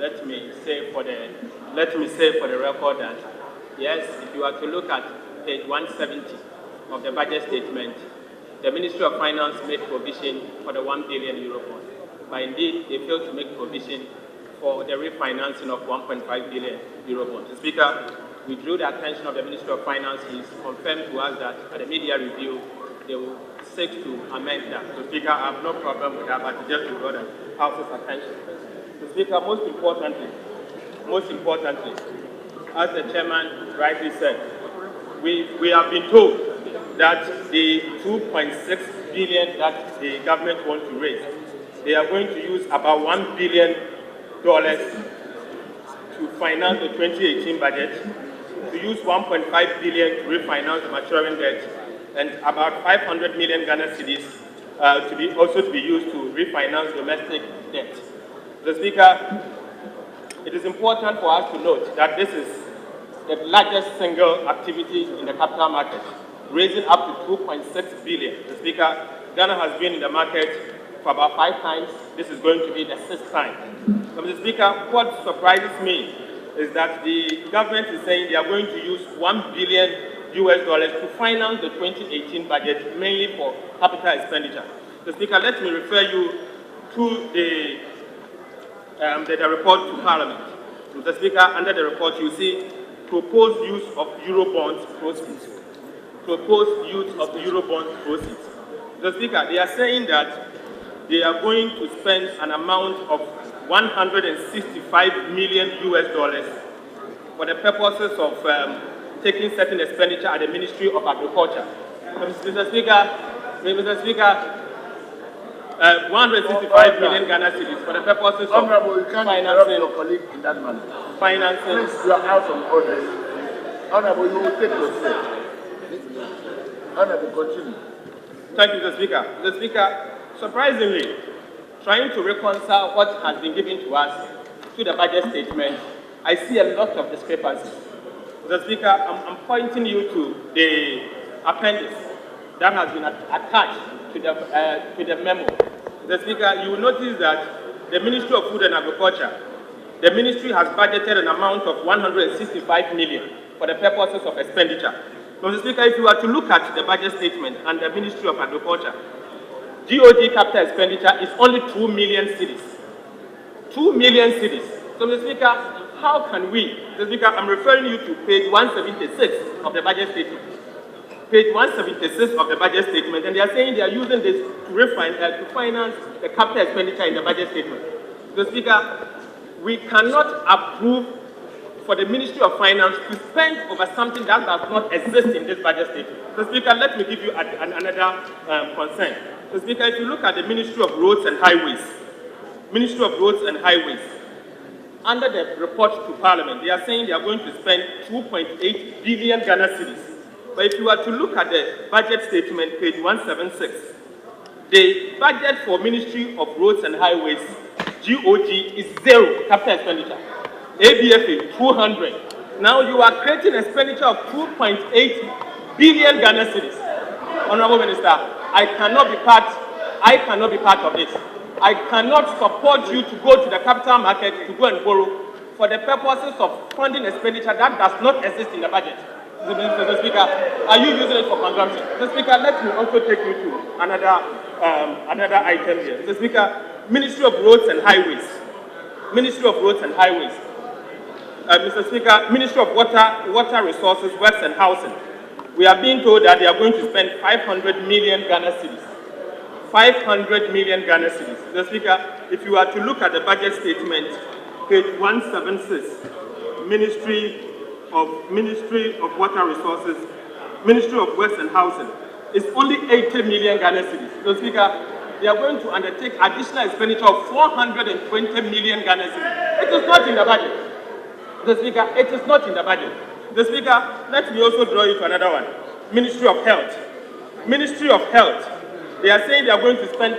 let me say for the record that yes, if you are to look at page 170 of the budget statement, the Ministry of Finance made provision for the 1 billion euro bond, but indeed they failed to make provision for the refinancing of 1.5 billion euro bond. The Speaker, we drew the attention of the Ministry of Finance. He's confirmed to us that at the media review they will seek to amend that. So, Speaker, I have no problem with that, but just to draw the House's attention. So, Speaker, most importantly, as the Chairman rightly said, we have been told that the 2.6 billion that the government wants to raise, they are going to use about $1 billion to finance the 2018 budget, to use 1.5 billion to refinance the maturing debt, and about 500 million Ghana cedis to be used to refinance domestic debt. The Speaker, it is important for us to note that this is the largest single activity in the capital market, raising up to 2.6 billion. The Speaker, Ghana has been in the market for about 5 times. This is going to be the 6th time. So, Mr. Speaker, what surprises me is that the government is saying they are going to use $1 billion to finance the 2018 budget, mainly for capital expenditure. So, Speaker, let me refer you to the report to Parliament. Mr. Speaker, under the report you see proposed use of Eurobonds proceeds. Proposed use of Eurobonds proceeds. Mr. Speaker, they are saying that they are going to spend an amount of $165 million for the purposes of taking certain expenditure at the Ministry of Agriculture. Mr. Speaker, 165 million Ghana cedis for the purposes of financing your colleague in that manner. Financing. Please, you are out of order. Honorable, you will take your seat. Honorable, continue. Thank you, Mr. Speaker. Mr. Speaker, surprisingly, trying to reconcile what has been given to us to the budget statement, I see a lot of discrepancies. Mr. Speaker, I'm pointing you to the appendix that has been attached to the memo. Mr. Speaker, you will notice that the Ministry of Food and Agriculture, the ministry has budgeted an amount of 165 million for the purposes of expenditure. Mr. Speaker, if you are to look at the budget statement and the Ministry of Agriculture, GOG capital expenditure is only 2 million cedis. 2 million cedis. So, Mr. Speaker, how can we, Mr. Speaker, I'm referring you to page 176 of the budget statement. Page 176 of the budget statement, and they are saying they are using this to finance the capital expenditure in the budget statement. Mr. Speaker, we cannot approve for the Ministry of Finance to spend over something that does not exist in this budget statement. Mr. Speaker, let me give you another concern. Mr. Speaker, if you look at the Ministry of Roads and Highways, under the report to Parliament, they are saying they are going to spend 2.8 billion Ghana cedis. But if you are to look at the budget statement, page 176, the budget for Ministry of Roads and Highways, GOG, is 0 capital expenditure. ABFA, 200. Now you are creating expenditure of 2.8 billion Ghana cedis. Honorable Minister, I cannot be part of this. I cannot support you to go to the capital market to go and borrow for the purposes of funding expenditure that does not exist in the budget. Mr. Speaker, are you using it for consumption? Mr. Speaker, let me also take you to another item here. Mr. Speaker, Ministry of Roads and Highways. Mr. Speaker, Ministry of Water Resources, Works and Housing. We are being told that they are going to spend 500 million Ghana cedis. 500 million Ghana cedis. Mr. Speaker, if you are to look at the budget statement, page 176, Ministry of Water Resources, Ministry of Works and Housing, it's only 80 million Ghana cedis. Mr. Speaker, they are going to undertake additional expenditure of 420 million Ghana cedis. It is not in the budget. Mr. Speaker, it is not in the budget. Mr. Speaker, let me also draw you to another one. Ministry of Health. They are saying they are going to spend